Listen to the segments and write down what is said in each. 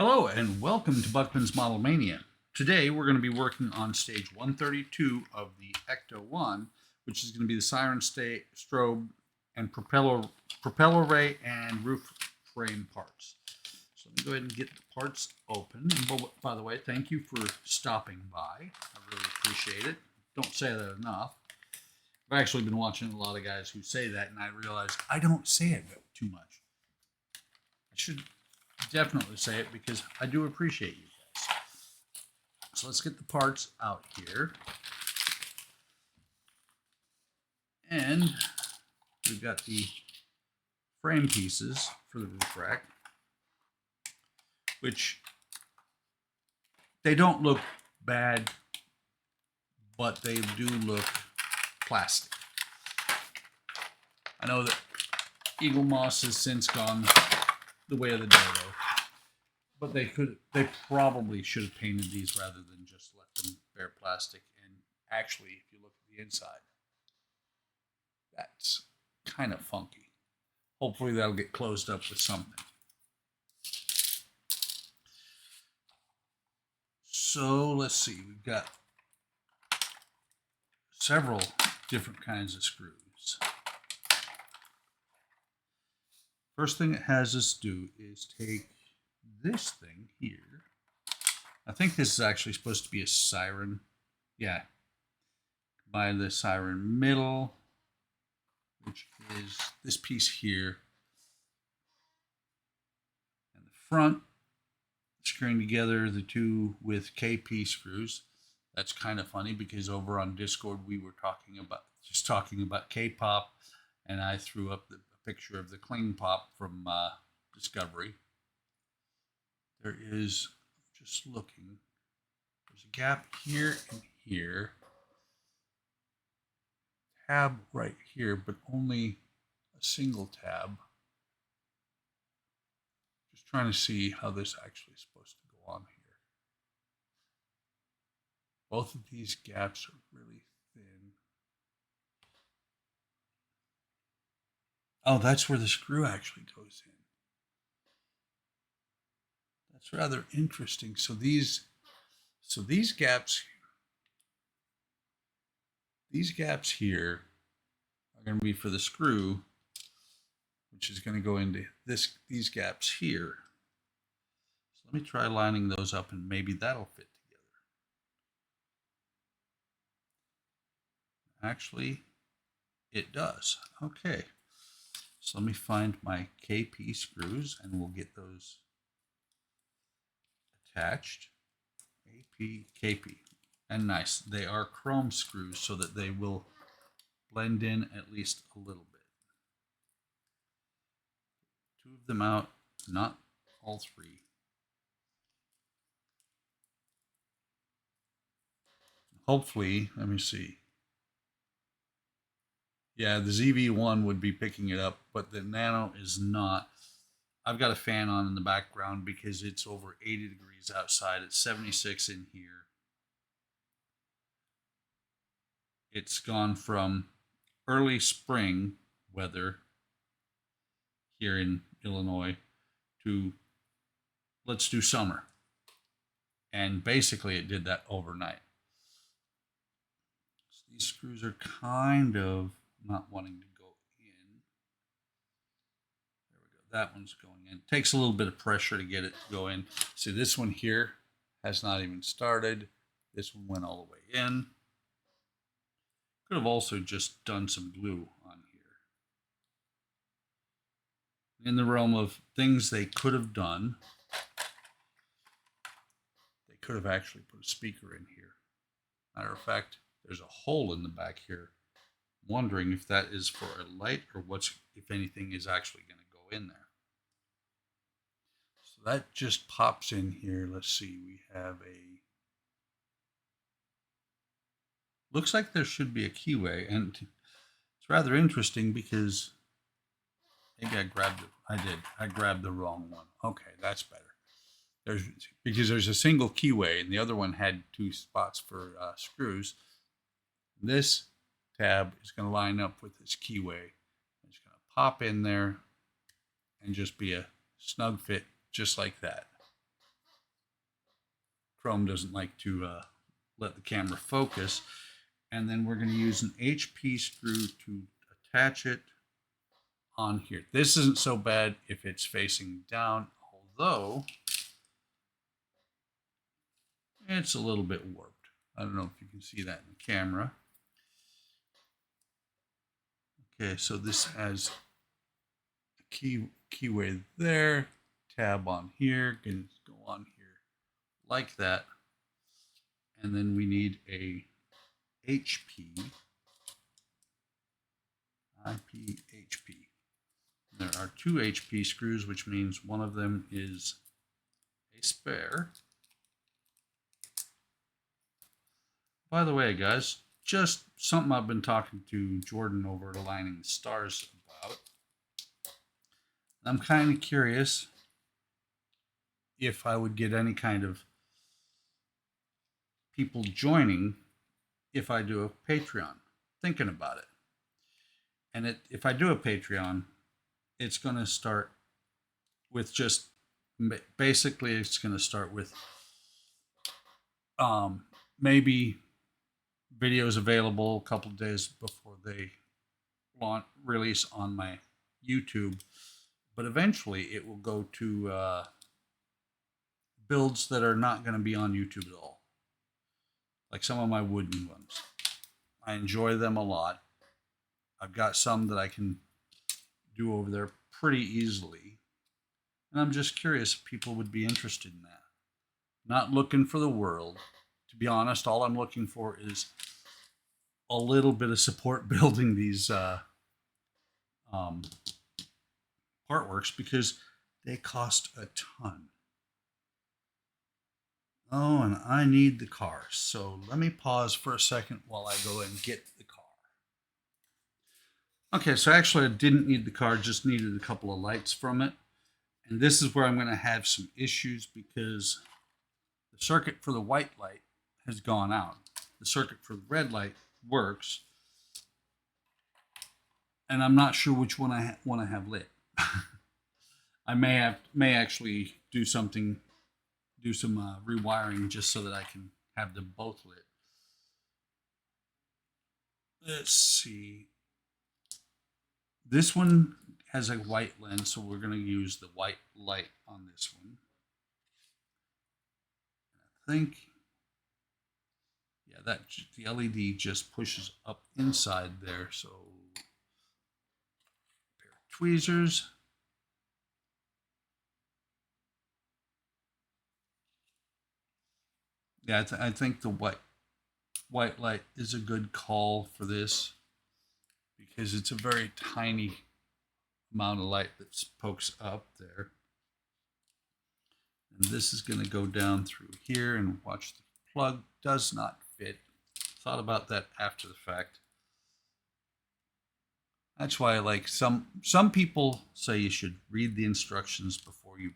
Hello and welcome to Buckman's Model Mania. Today we're going to be working on stage 132 of the Ecto 1, which is going to be the siren strobe and propeller ray and roof frame parts. So let me go ahead and get the parts open. And by the way, thank you for stopping by. I really appreciate it. Don't say that enough. I've actually been watching a lot of guys who say that, and I realized I don't say it too much. I should definitely say it because I do appreciate you guys. So let's get the parts out here. And we've got the frame pieces for the roof rack, which they don't look bad, but they do look plastic. I know that Eagle Moss has since gone the way of the dodo, but they probably should have painted these rather than just let them bare plastic. And actually, if you look at the inside, that's kind of funky. Hopefully that'll get closed up with something. So let's see, we've got several different kinds of screws. First thing it has us do is take this thing here. I think this is actually supposed to be a siren. Yeah. By the siren middle, which is this piece here. And the front, screwing together the two with KP screws. That's kind of funny because over on Discord we were talking about K-pop, and I threw up a picture of the cling pop from Discovery. There is, just looking, there's a gap here and here. Tab right here, but only a single tab. Just trying to see how this actually is supposed to go on here. Both of these gaps are really thin. Oh, that's where the screw actually goes in. That's rather interesting. So these gaps here are going to be for the screw, which is going to go into these gaps here. So let me try lining those up, and maybe that'll fit together. Actually, it does. Okay. So let me find my KP screws, and we'll get those attached. AP, KP. And nice. They are chrome screws so that they will blend in at least a little bit. Two of them out, not all three. Hopefully, let me see. Yeah, the ZV1 would be picking it up, but the Nano is not. I've got a fan on in the background because it's over 80 degrees outside. It's 76 in here. It's gone from early spring weather here in Illinois to let's do summer. And basically it did that overnight. So these screws are kind of not wanting to go in. There we go. That one's going in. It takes a little bit of pressure to get it to go in. See, this one here has not even started. This one went all the way in. Could have also just done some glue on here. In the realm of things they could have done, they could have actually put a speaker in here. Matter of fact, there's a hole in the back here. I'm wondering if that is for a light or what's, if anything is actually going to go in there. So that just pops in here. Let's see, we have a, looks like there should be a keyway, and it's rather interesting because maybe I grabbed the wrong one. Okay, that's better. Because there's a single keyway and the other one had two spots for screws. This tab is going to line up with this keyway. It's going to pop in there and just be a snug fit just like that. Chrome doesn't like to let the camera focus. And then we're going to use an HP screw to attach it on here. This isn't so bad if it's facing down, although it's a little bit warped. I don't know if you can see that in the camera. Okay, so this has a keyway there, tab on here, can go on here like that. And then we need a HP, IP HP. There are two HP screws, which means one of them is a spare. By the way, guys, just something I've been talking to Jordan over at Aligning the Stars about. I'm kind of curious if I would get any kind of people joining if I do a Patreon. Thinking about it. And if I do a Patreon, it's going to start with just, basically it's going to start with maybe videos available a couple of days before they release on my YouTube. But eventually it will go to builds that are not going to be on YouTube at all. Like some of my wooden ones. I enjoy them a lot. I've got some that I can do over there pretty easily. And I'm just curious if people would be interested in that. Not looking for the world. To be honest, all I'm looking for is a little bit of support building these artworks because they cost a ton. Oh, and I need the car. So let me pause for a second while I go and get the car. Okay, so actually I didn't need the car, just needed a couple of lights from it. And this is where I'm going to have some issues because the circuit for the white light has gone out. The circuit for the red light works. And I'm not sure which one I want to have lit. I may actually do some rewiring just so that I can have them both lit. Let's see. This one has a white lens, so we're going to use the white light on this one. I think, yeah, that the LED just pushes up inside there. So, a pair of tweezers. Yeah, I think the white light is a good call for this because it's a very tiny amount of light that pokes up there. And this is going to go down through here, and watch, the plug does not fit. Thought about that after the fact. That's why, like, some people say you should read the instructions before you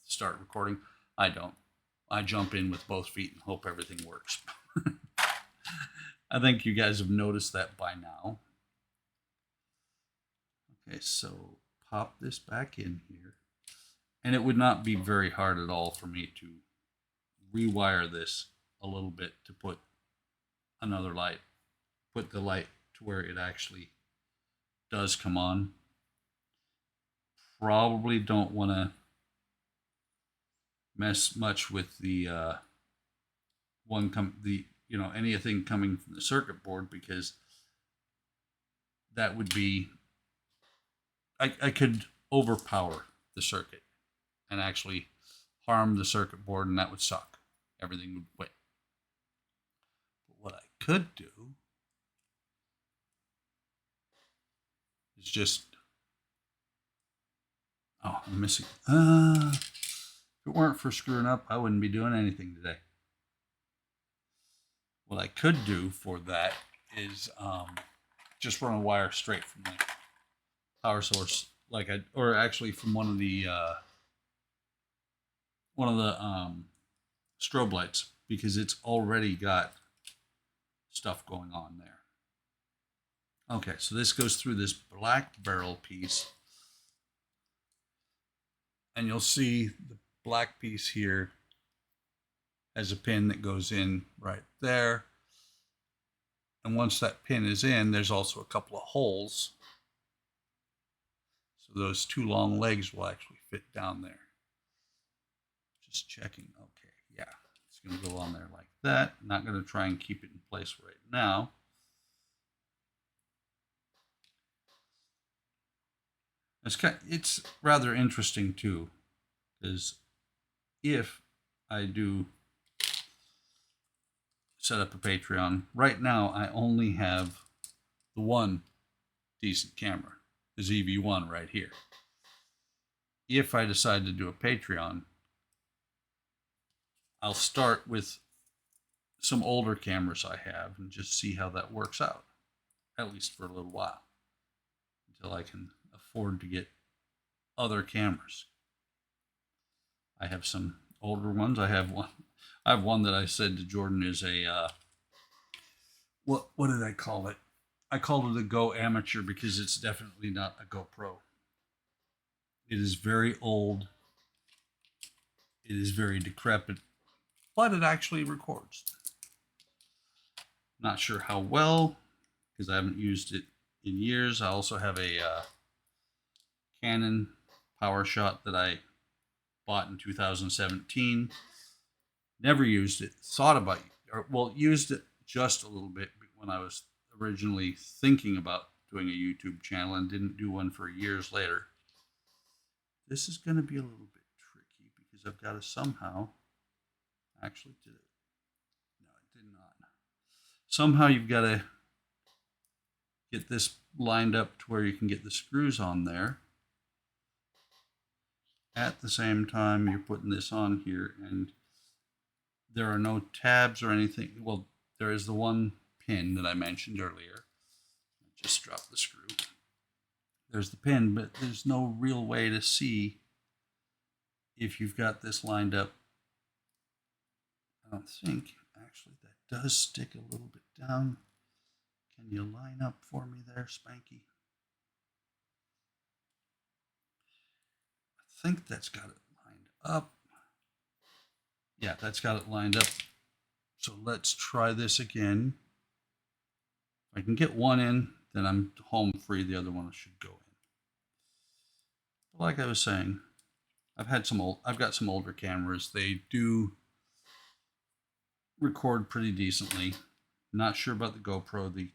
start recording. I don't. I jump in with both feet and hope everything works. I think you guys have noticed that by now. Okay, so pop this back in here. And it would not be very hard at all for me to rewire this a little bit to put another light, put the light to where it actually does come on. Probably don't want to mess much with the anything coming from the circuit board, because that would be, I could overpower the circuit and actually harm the circuit board, and that would suck. Everything would quit. But what I could do is just, oh, I'm missing. If it weren't for screwing up, I wouldn't be doing anything today. What I could do for that is just run a wire straight from the power source, or actually from one of the strobe lights, because it's already got stuff going on there. Okay, so this goes through this black barrel piece, and you'll see the black piece here has a pin that goes in right there. And once that pin is in, there's also a couple of holes. So those two long legs will actually fit down there. Just checking. Okay, yeah. It's going to go on there like that. Not going to try and keep it in place right now. It's rather interesting too, because if I do set up a Patreon, right now I only have the one decent camera, the ZV-1 right here. If I decide to do a Patreon, I'll start with some older cameras I have and just see how that works out, at least for a little while, until I can afford to get other cameras. I have some older ones. I have one that I said to Jordan is a what did I call it? I called it a Go Amateur because it's definitely not a GoPro. It is very old. It is very decrepit, but it actually records. Not sure how well, because I haven't used it in years. I also have a Canon PowerShot that I bought in 2017. Never used it. Thought about it, used it just a little bit when I was originally thinking about doing a YouTube channel and didn't do one for years later. This is going to be a little bit tricky because I've got to somehow actually did it. No, it did not. Somehow you've got to get this lined up to where you can get the screws on there. At the same time, you're putting this on here, and there are no tabs or anything. Well, there is the one pin that I mentioned earlier. I just dropped the screw. There's the pin, but there's no real way to see if you've got this lined up. I don't think. Actually, that does stick a little bit down. Can you line up for me there, Spanky? I think that's got it lined up. Yeah, that's got it lined up. So let's try this again. If I can get one in, then I'm home free. The other one should go in. But like I was saying, I've got some older cameras. They do record pretty decently. Not sure about the GoPro. The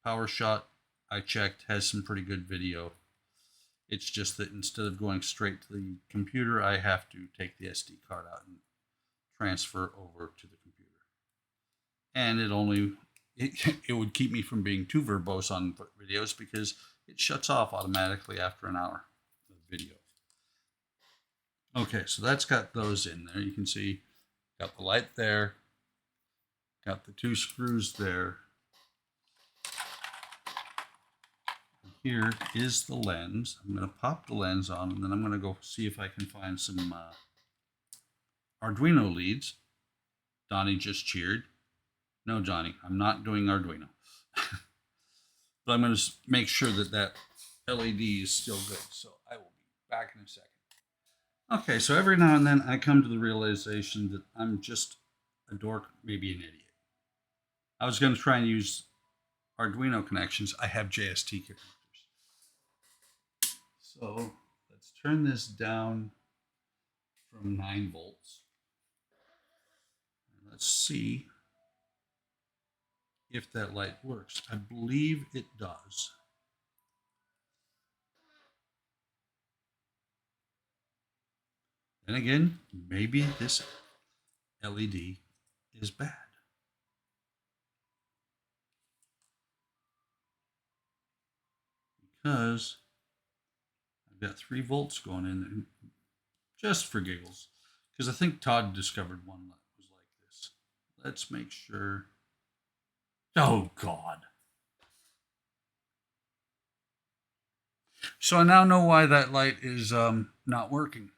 PowerShot I checked has some pretty good video. It's just that instead of going straight to the computer, I have to take the SD card out and transfer over to the computer. And it would keep me from being too verbose on videos because it shuts off automatically after an hour of video. Okay, so that's got those in there. You can see got the light there, got the two screws there. Here is the lens. I'm going to pop the lens on, and then I'm going to go see if I can find some Arduino leads. Donnie just cheered. No, Johnny, I'm not doing Arduino. But I'm going to make sure that that LED is still good. So I will be back in a second. Okay, so every now and then I come to the realization that I'm just a dork, maybe an idiot. I was going to try and use Arduino connections. I have JST connectors. So let's turn this down from 9 volts. And let's see if that light works. I believe it does. And again, maybe this LED is bad. Because I've got 3 volts going in there, just for giggles. Because I think Todd discovered one that was like this. Let's make sure. Oh, God. So I now know why that light is not working.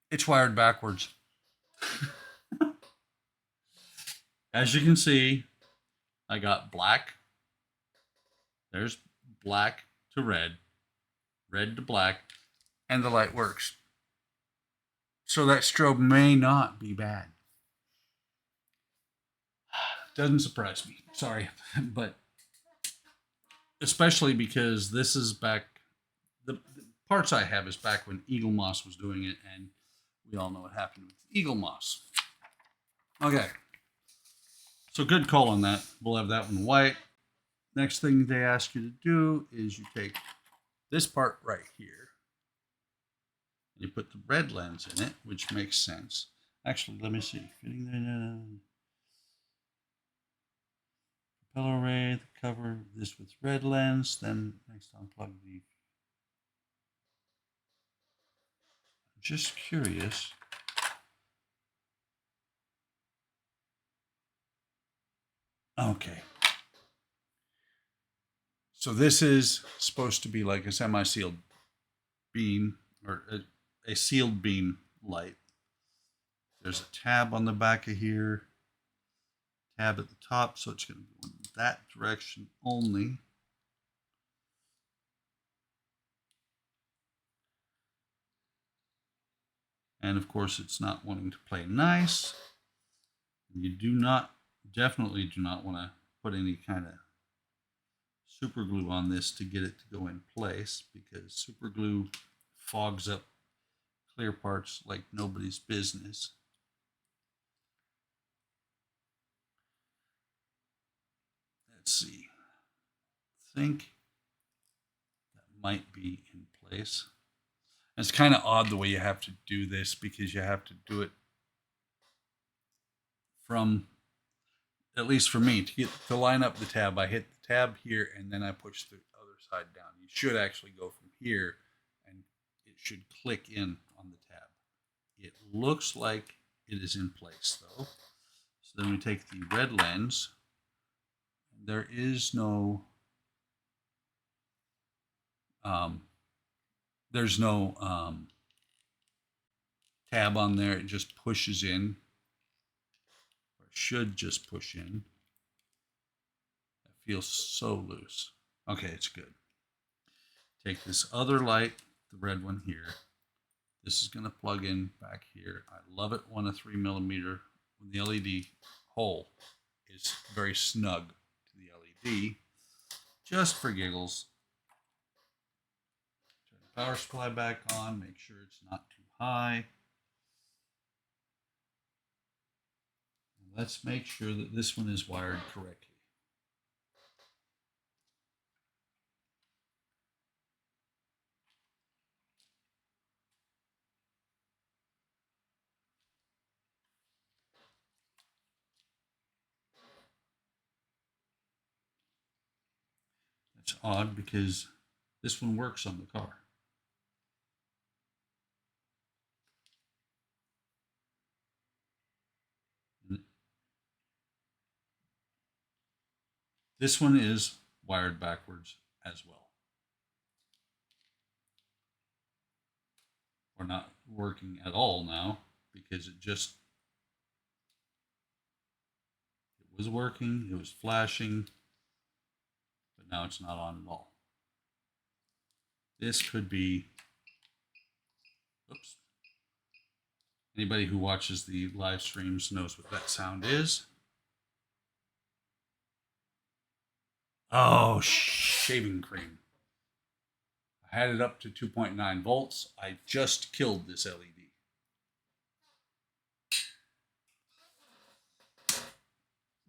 It's wired backwards. As you can see, I got black. There's black to red, red to black, and the light works. So that strobe may not be bad. Doesn't surprise me. Sorry, but especially because this is back. The parts I have is back when Eagle Moss was doing it, and we all know what happened with Eagle Moss. Okay, so good call on that. We'll have that one white. Next thing they ask you to do is you take this part right here. You put the red lens in it, which makes sense. Actually, let me see. Fitting the propeller array, the cover this with red lens. Then next unplug the. Just curious. Okay. So this is supposed to be like a semi-sealed beam or a sealed beam light. There's a tab on the back of here, tab at the top, so it's going to go in that direction only. And of course, it's not wanting to play nice. You definitely do not want to put any kind of super glue on this to get it to go in place, because super glue fogs up clear parts like nobody's business. Let's see. I think that might be in place. And it's kind of odd the way you have to do this, because you have to do it from, at least for me, to line up the tab. I hit the tab here and then I push the other side down. You should actually go from here and it should click in on the tab. It looks like it is in place though. So then we take the red lens. There is no there's no tab on there. It just pushes in, or it should just push in. It feels so loose. Okay, it's good. Take this other light, the red one here. This is going to plug in back here. I love it when a 3mm, when the LED hole is very snug to the LED. Just for giggles. Turn the power supply back on. Make sure it's not too high. Let's make sure that this one is wired correctly. That's odd because this one works on the car. This one is wired backwards as well. We're not working at all now because it was working, it was flashing, but now it's not on at all. This could be, oops. Anybody who watches the live streams knows what that sound is. Oh, shaving cream. I had it up to 2.9 volts. I just killed this LED.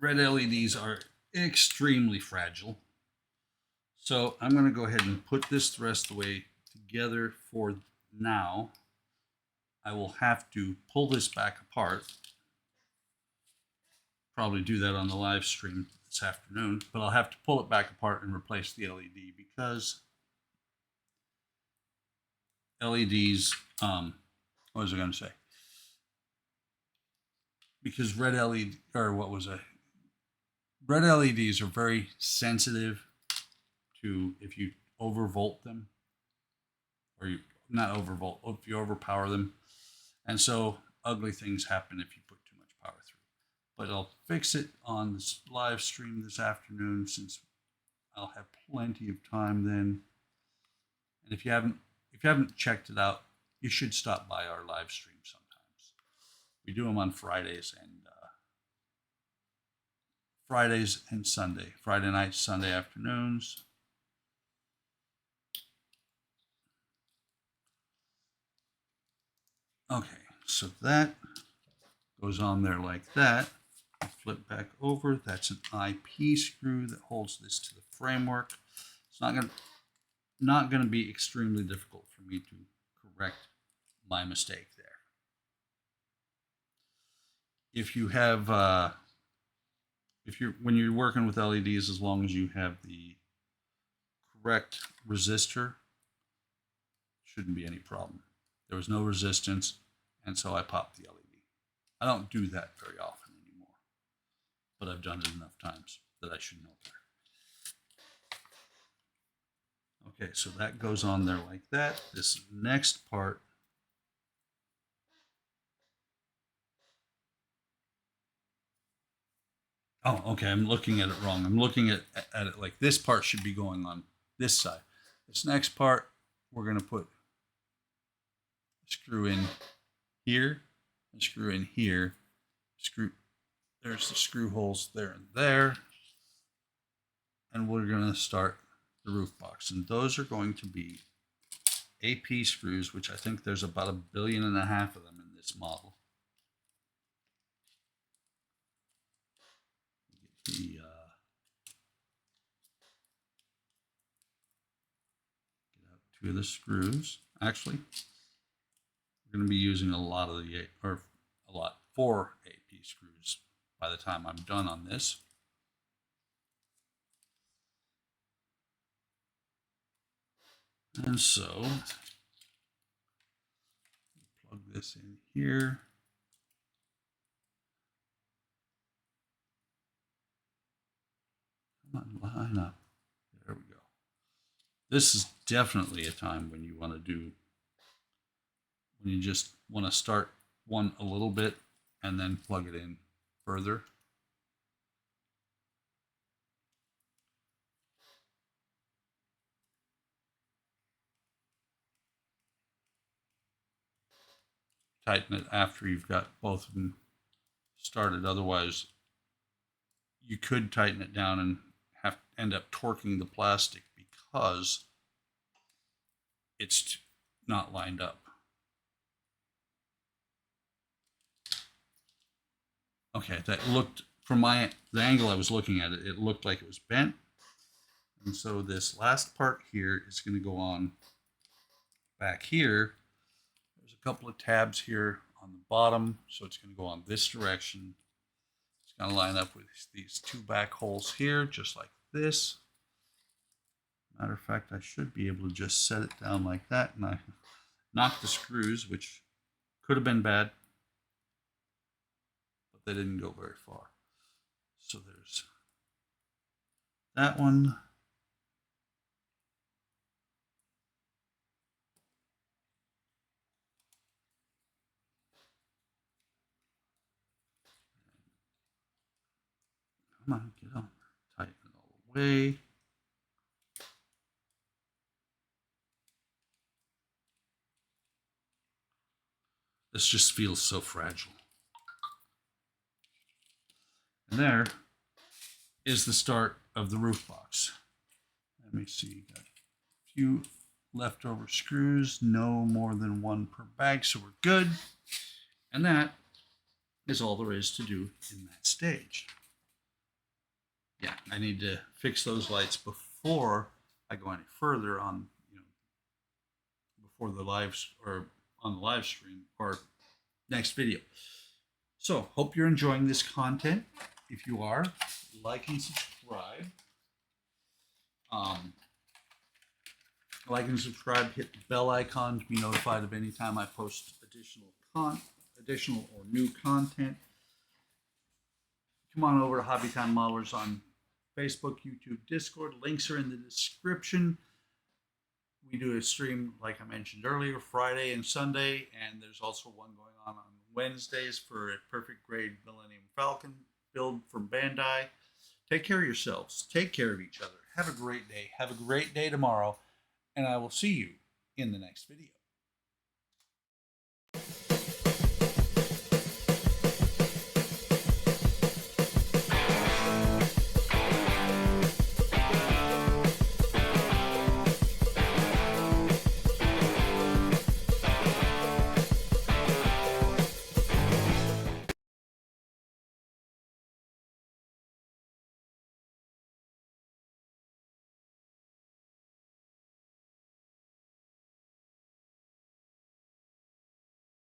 Red LEDs are extremely fragile. So I'm going to go ahead and put this the rest of the way together for now. I will have to pull this back apart. Probably do that on the live stream this afternoon, but I'll have to pull it back apart and replace the LED because LEDs, what was I going to say? Because red LED, or what was I? Red LEDs are very sensitive to if you overvolt them, or you not overvolt, if you overpower them, and so ugly things happen if you put too much power through. But I'll fix it on this live stream this afternoon since I'll have plenty of time then. And if you haven't checked it out, you should stop by our live stream sometime. We do them on Fridays and Sunday. Friday nights, Sunday afternoons. Okay, so that goes on there like that. Flip back over. That's an IP screw that holds this to the framework. It's not gonna be extremely difficult for me to correct my mistake there. If you have when you're working with LEDs, as long as you have the correct resistor, shouldn't be any problem. There was no resistance, and so I popped the LED. I don't do that very often anymore, but I've done it enough times that I should know better. Okay, so that goes on there like that. This next part, oh, okay, I'm looking at it wrong. I'm looking at it like this part should be going on this side. This next part, we're going to put a screw in here, a screw in here, screw. There's the screw holes there and there. And we're going to start the roof box. And those are going to be AP screws, which I think there's about 1.5 billion of them in this model. Get out 2 of the screws. Actually, we're going to be using a lot of the, or a lot, 4 AP screws by the time I'm done on this. And so, plug this in here. Come on, line up. There we go. This is definitely a time when you want to do, when you just want to start one a little bit and then plug it in further. Tighten it after you've got both of them started. Otherwise, you could tighten it down and have to end up torquing the plastic because it's not lined up. Okay, that looked, from the angle I was looking at it, it looked like it was bent. And so this last part here is going to go on back here. There's a couple of tabs here on the bottom, so it's going to go on this direction. It's going to line up with these 2 back holes here, just like this. Matter of fact, I should be able to just set it down like that, and I knocked the screws, which could have been bad, but they didn't go very far. So there's that one. Come on, get on. Tighten it all the way. This just feels so fragile. And there is the start of the roof box. Let me see, got a few leftover screws, no more than 1 per bag, so we're good. And that is all there is to do in that stage. Yeah, I need to fix those lights before I go any further on, before the on the live stream or next video. So, hope you're enjoying this content. If you are, like and subscribe. Like and subscribe, hit the bell icon to be notified of any time I post additional or new content. Come on over to Hobby Time Modelers on Facebook, YouTube, Discord. Links are in the description. We do a stream, like I mentioned earlier, Friday and Sunday, and there's also one going on Wednesdays for a perfect grade Millennium Falcon build from Bandai. Take care of yourselves. Take care of each other. Have a great day. Have a great day tomorrow, and I will see you in the next video.